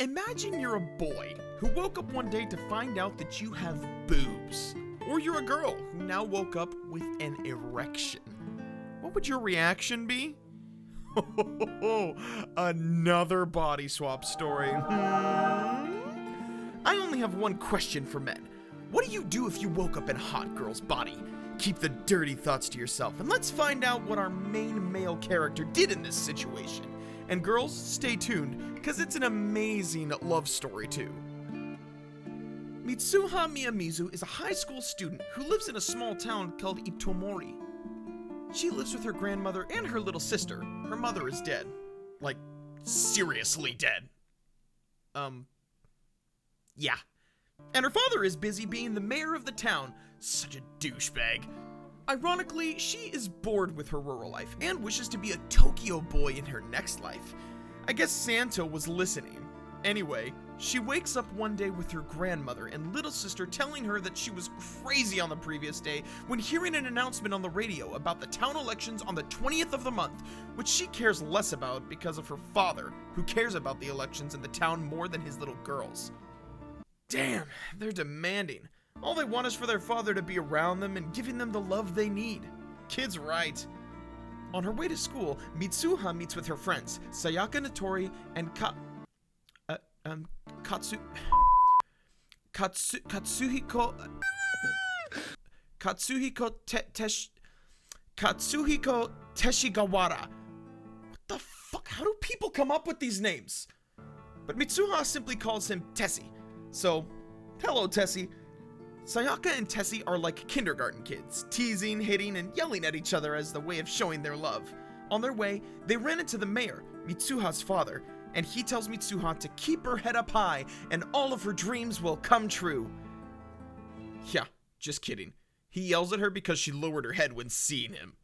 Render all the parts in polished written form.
Imagine you're a boy who woke up one day to find out that you have boobs. Or you're a girl who now woke up with an erection. What would your reaction be? Another body swap story. I only have one question for men. What do you do if you woke up in a hot girl's body? Keep the dirty thoughts to yourself, and let's find out what our main male character did in this situation. And girls, stay tuned, because it's an amazing love story too. Mitsuha Miyamizu is a high school student who lives in a small town called Itomori. She lives with her grandmother and her little sister. Her mother is dead. Like, seriously dead. Yeah. And her father is busy being the mayor of the town. Such a douchebag. Ironically, she is bored with her rural life and wishes to be a Tokyo boy in her next life. I guess Santo was listening. Anyway, she wakes up one day with her grandmother and little sister telling her that she was crazy on the previous day when hearing an announcement on the radio about the town elections on the 20th of the month, which she cares less about because of her father, who cares about the elections in the town more than his little girls. Damn, they're demanding. All they want is for their father to be around them and giving them the love they need. Kid's right. On her way to school, Mitsuha meets with her friends, Sayaka Natori and Katsuhiko Teshigawara. What the fuck? How do people come up with these names? But Mitsuha simply calls him Tessie. So, hello Tessie. Sayaka and Tessie are like kindergarten kids, teasing, hitting, and yelling at each other as the way of showing their love. On their way, they ran into the mayor, Mitsuha's father, and he tells Mitsuha to keep her head up high and all of her dreams will come true. Yeah, just kidding. He yells at her because she lowered her head when seeing him.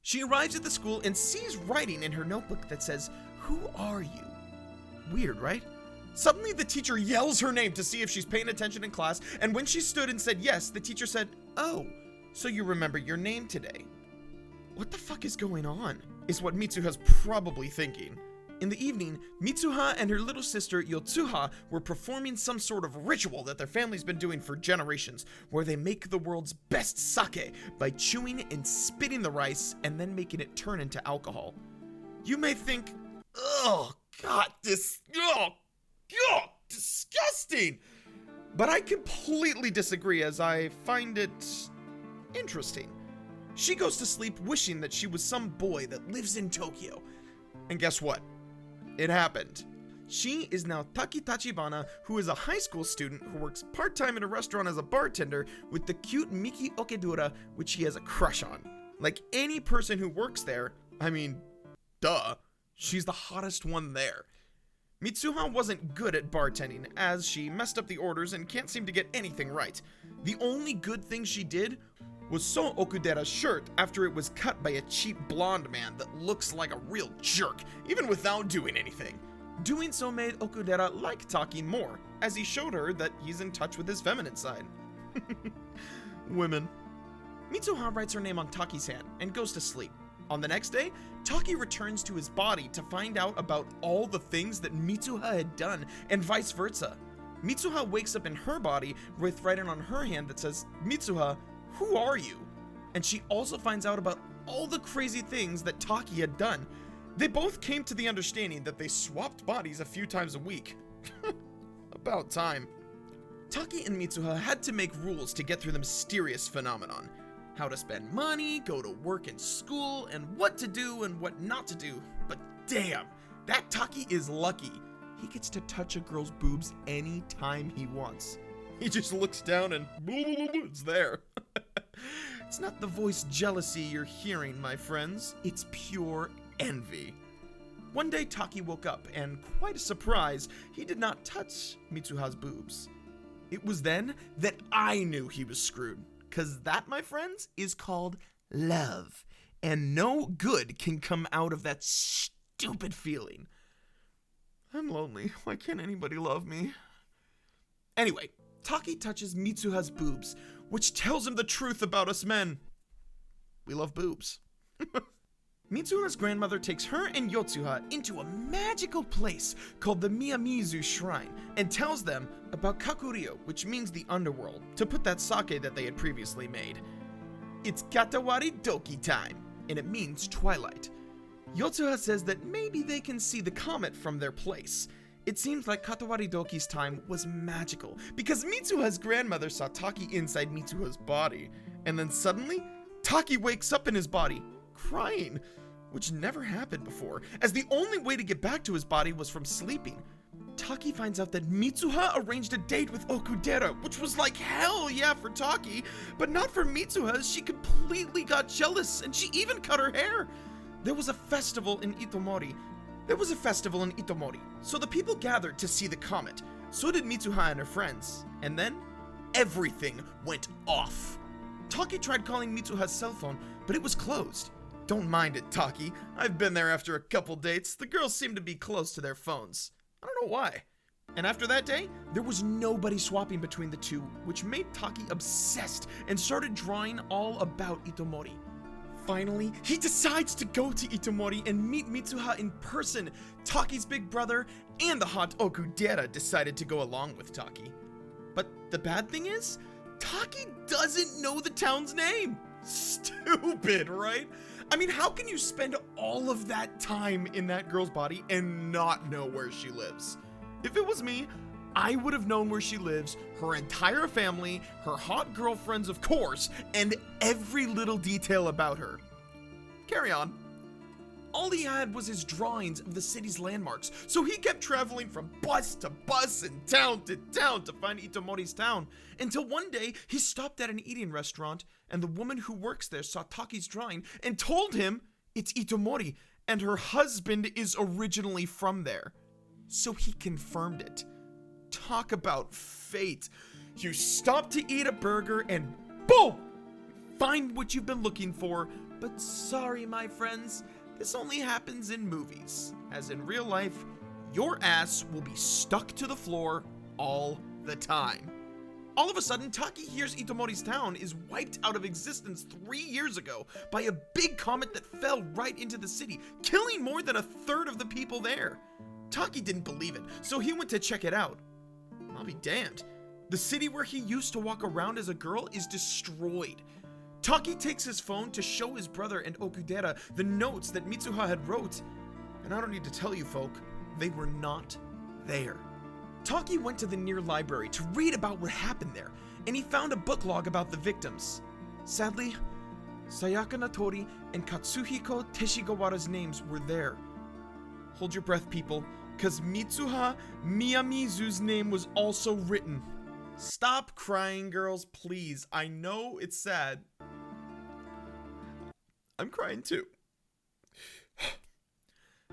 She arrives at the school and sees writing in her notebook that says, "Who are you?" Weird, right? Suddenly the teacher yells her name to see if she's paying attention in class, and when she stood and said yes, the teacher said, "Oh, so you remember your name today." What the fuck is going on? Is what Mitsuha's probably thinking. In the evening, Mitsuha and her little sister Yotsuha were performing some sort of ritual that their family's been doing for generations, where they make the world's best sake by chewing and spitting the rice and then making it turn into alcohol. You may think, oh god, disgusting! But I completely disagree, as I find it interesting. She goes to sleep wishing that she was some boy that lives in Tokyo. And guess what? It happened. She is now Taki Tachibana, who is a high school student who works part-time in a restaurant as a bartender with the cute Miki Okedura, which he has a crush on. Like any person who works there, I mean, duh, she's the hottest one there. Mitsuha wasn't good at bartending, as she messed up the orders and can't seem to get anything right. The only good thing she did was sew Okudera's shirt after it was cut by a cheap blonde man that looks like a real jerk, even without doing anything. Doing so made Okudera like Taki more, as he showed her that he's in touch with his feminine side. Women. Mitsuha writes her name on Taki's hand and goes to sleep. On the next day, Taki returns to his body to find out about all the things that Mitsuha had done, and vice versa. Mitsuha wakes up in her body with writing on her hand that says, "Mitsuha, who are you?" And she also finds out about all the crazy things that Taki had done. They both came to the understanding that they swapped bodies a few times a week. About time. Taki and Mitsuha had to make rules to get through the mysterious phenomenon. How to spend money, go to work and school, and what to do and what not to do. But damn, that Taki is lucky. He gets to touch a girl's boobs anytime he wants. He just looks down and it's there. It's not the voice jealousy you're hearing, my friends. It's pure envy. One day Taki woke up and, quite a surprise, he did not touch Mitsuha's boobs. It was then that I knew he was screwed. 'Cause that, my friends, is called love. And no good can come out of that stupid feeling. I'm lonely. Why can't anybody love me? Anyway, Taki touches Mitsuha's boobs, which tells him the truth about us men. We love boobs. Mitsuha's grandmother takes her and Yotsuha into a magical place called the Miyamizu Shrine and tells them about Kakuryo, which means the underworld, to put that sake that they had previously made. It's Katawari Doki time, and it means twilight. Yotsuha says that maybe they can see the comet from their place. It seems like Katawari Doki's time was magical because Mitsuha's grandmother saw Taki inside Mitsuha's body, and then suddenly, Taki wakes up in his body, crying, which never happened before, as the only way to get back to his body was from sleeping. Taki finds out that Mitsuha arranged a date with Okudera, which was like hell yeah for Taki, but not for Mitsuha. She completely got jealous, and she even cut her hair. There was a festival in Itomori, so the people gathered to see the comet. So did Mitsuha and her friends, and then everything went off. Taki tried calling Mitsuha's cell phone, but it was closed. Don't mind it, Taki. I've been there after a couple dates. The girls seem to be close to their phones. I don't know why. And after that day, there was nobody swapping between the two, which made Taki obsessed and started drawing all about Itomori. Finally, he decides to go to Itomori and meet Mitsuha in person. Taki's big brother and the hot Okudera decided to go along with Taki. But the bad thing is, Taki doesn't know the town's name. Stupid, right? I mean, how can you spend all of that time in that girl's body and not know where she lives? If it was me, I would have known where she lives, her entire family, her hot girlfriends, of course, and every little detail about her. Carry on. All he had was his drawings of the city's landmarks, so he kept traveling from bus to bus and town to town to find Itomori's town, until one day he stopped at an eating restaurant, and the woman who works there saw Taki's drawing and told him it's Itomori, and her husband is originally from there. So he confirmed it. Talk about fate. You stop to eat a burger and boom! Find what you've been looking for, but sorry, my friends, this only happens in movies. As in real life, your ass will be stuck to the floor all the time. All of a sudden, Taki hears Itomori's town is wiped out of existence 3 years ago by a big comet that fell right into the city, killing more than a third of the people there. Taki didn't believe it, so he went to check it out. I'll be damned. The city where he used to walk around as a girl is destroyed. Taki takes his phone to show his brother and Okudera the notes that Mitsuha had wrote. And I don't need to tell you folk, they were not there. Taki went to the near library to read about what happened there, and he found a book log about the victims. Sadly, Sayaka Natori and Katsuhiko Teshigawara's names were there. Hold your breath, people, because Mitsuha Miyamizu's name was also written. Stop crying, girls, please. I know it's sad. I'm crying too.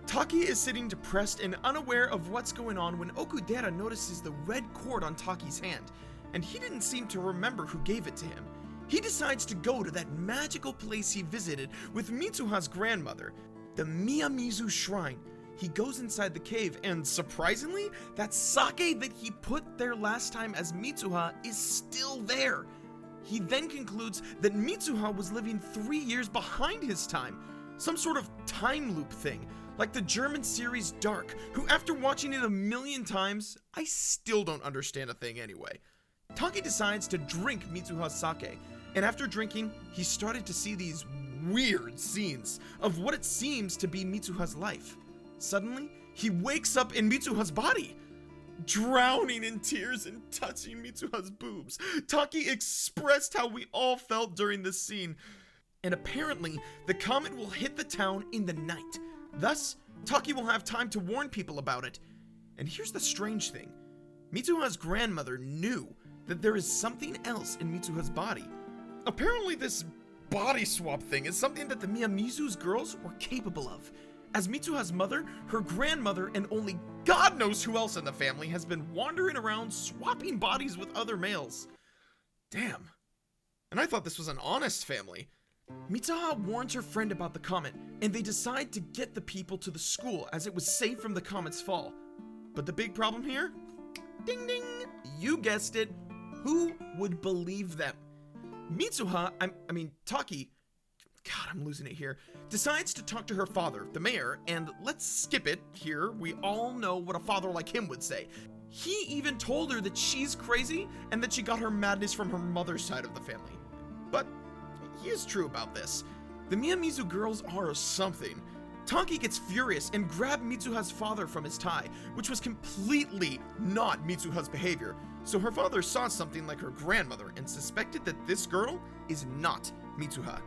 Taki is sitting depressed and unaware of what's going on when Okudera notices the red cord on Taki's hand, and he didn't seem to remember who gave it to him. He decides to go to that magical place he visited with Mitsuha's grandmother, the Miyamizu Shrine. He goes inside the cave, and surprisingly, that sake that he put there last time as Mitsuha is still there. He then concludes that Mitsuha was living 3 years behind his time, some sort of time loop thing, like the German series Dark, who after watching it a million times, I still don't understand a thing anyway. Taki decides to drink Mitsuha's sake, and after drinking, he started to see these weird scenes of what it seems to be Mitsuha's life. Suddenly, he wakes up in Mitsuha's body, drowning in tears and touching Mitsuha's boobs. Taki expressed how we all felt during this scene. And apparently, the comet will hit the town in the night. Thus, Taki will have time to warn people about it. And here's the strange thing. Mitsuha's grandmother knew that there is something else in Mitsuha's body. Apparently, this body swap thing is something that the Miyamizu's girls were capable of. As Mitsuha's mother, her grandmother, and only God knows who else in the family has been wandering around swapping bodies with other males. Damn. And I thought this was an honest family. Mitsuha warns her friend about the comet, and they decide to get the people to the school as it was safe from the comet's fall. But the big problem here? Ding ding! You guessed it. Who would believe them? Mitsuha, Taki, God, I'm losing it here, decides to talk to her father, the mayor, and let's skip it here. We all know what a father like him would say. He even told her that she's crazy and that she got her madness from her mother's side of the family. But he is true about this. The Miyamizu girls are something. Taki gets furious and grabbed Mitsuha's father from his tie, which was completely not Mitsuha's behavior. So her father saw something like her grandmother and suspected that this girl is not Mitsuha.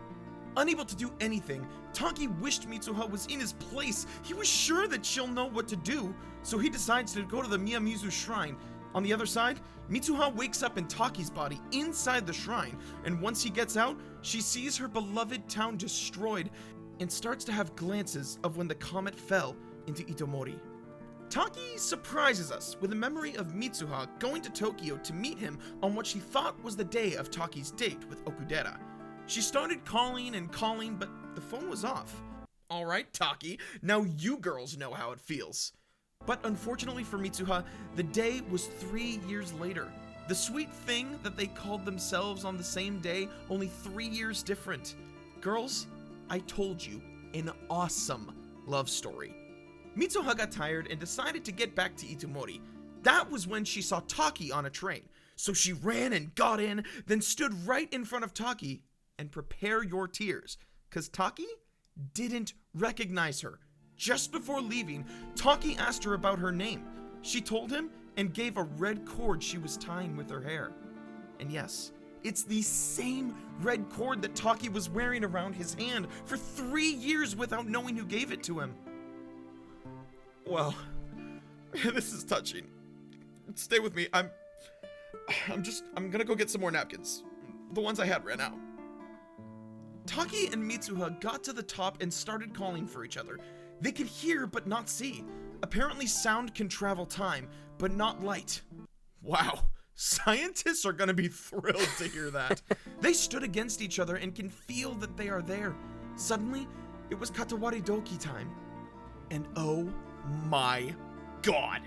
Unable to do anything, Taki wished Mitsuha was in his place. He was sure that she'll know what to do, so he decides to go to the Miyamizu shrine. On the other side, Mitsuha wakes up in Taki's body inside the shrine, and once he gets out, she sees her beloved town destroyed and starts to have glances of when the comet fell into Itomori. Taki surprises us with a memory of Mitsuha going to Tokyo to meet him on what she thought was the day of Taki's date with Okudera. She started calling and calling, but the phone was off. Alright, Taki, now you girls know how it feels. But unfortunately for Mitsuha, the day was 3 years later. The sweet thing that they called themselves on the same day, only 3 years different. Girls, I told you, an awesome love story. Mitsuha got tired and decided to get back to Itomori. That was when she saw Taki on a train. So she ran and got in, then stood right in front of Taki. And prepare your tears, cause Taki didn't recognize her. Just before leaving, Taki asked her about her name. She told him and gave a red cord she was tying with her hair. And yes, it's the same red cord that Taki was wearing around his hand for 3 years without knowing who gave it to him. Well, this is touching. Stay with me. I'm gonna go get some more napkins. The ones I had ran out. Taki and Mitsuha got to the top and started calling for each other. They could hear but not see. Apparently sound can travel time, but not light. Wow, scientists are gonna be thrilled to hear that. They stood against each other and can feel that they are there. Suddenly, it was Katawari Doki time. And oh my god,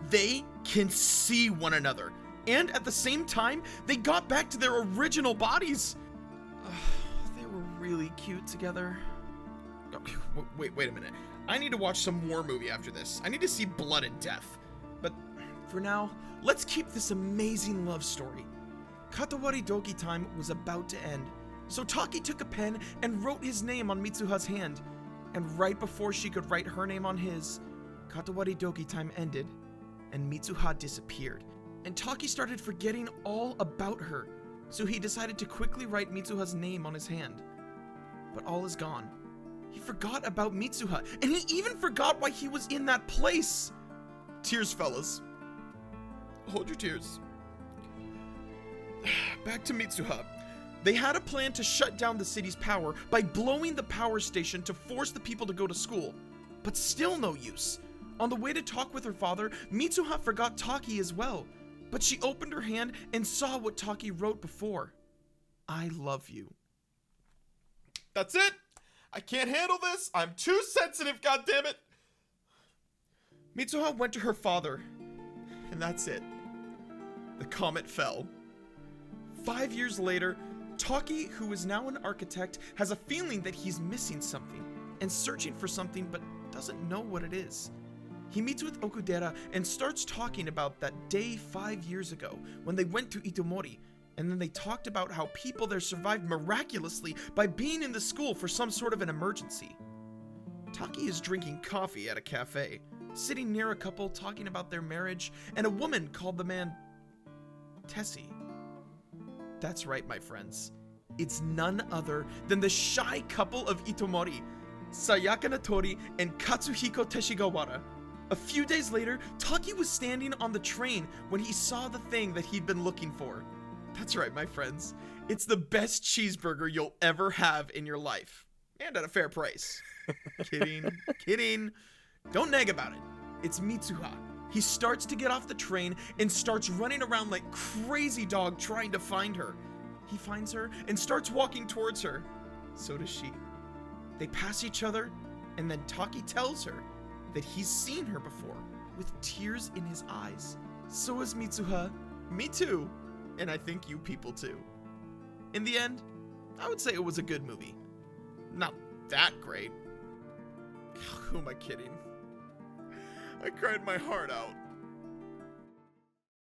they can see one another. And at the same time, they got back to their original bodies. Really cute together. Oh, wait a minute. I need to watch some war movie after this. I need to see blood and death. But for now, let's keep this amazing love story. Katawari Doki time was about to end, so Taki took a pen and wrote his name on Mitsuha's hand. And right before she could write her name on his, Katawari Doki time ended, and Mitsuha disappeared. And Taki started forgetting all about her, so he decided to quickly write Mitsuha's name on his hand. But all is gone. He forgot about Mitsuha, and he even forgot why he was in that place. Tears, fellas. Hold your tears. Back to Mitsuha. They had a plan to shut down the city's power by blowing the power station to force the people to go to school. But still no use. On the way to talk with her father, Mitsuha forgot Taki as well. But she opened her hand and saw what Taki wrote before. I love you. That's it. I can't handle this. I'm too sensitive, goddammit. Mitsuha went to her father, and that's it. The comet fell. 5 years later, Taki, who is now an architect, has a feeling that he's missing something and searching for something but doesn't know what it is. He meets with Okudera and starts talking about that day 5 years ago when they went to Itomori. And then they talked about how people there survived miraculously by being in the school for some sort of an emergency. Taki is drinking coffee at a cafe, sitting near a couple talking about their marriage, and a woman called the man Tessie. That's right, my friends. It's none other than the shy couple of Itomori, Sayaka Natori and Katsuhiko Teshigawara. A few days later, Taki was standing on the train when he saw the thing that he'd been looking for. That's right, my friends. It's the best cheeseburger you'll ever have in your life. And at a fair price. Kidding. Don't nag about it. It's Mitsuha. He starts to get off the train and starts running around like crazy dog trying to find her. He finds her and starts walking towards her. So does she. They pass each other, and then Taki tells her that he's seen her before, with tears in his eyes. So is Mitsuha. Me too. And I think you people too. In the end, I would say it was a good movie. not that great. Who am I kidding? I cried my heart out.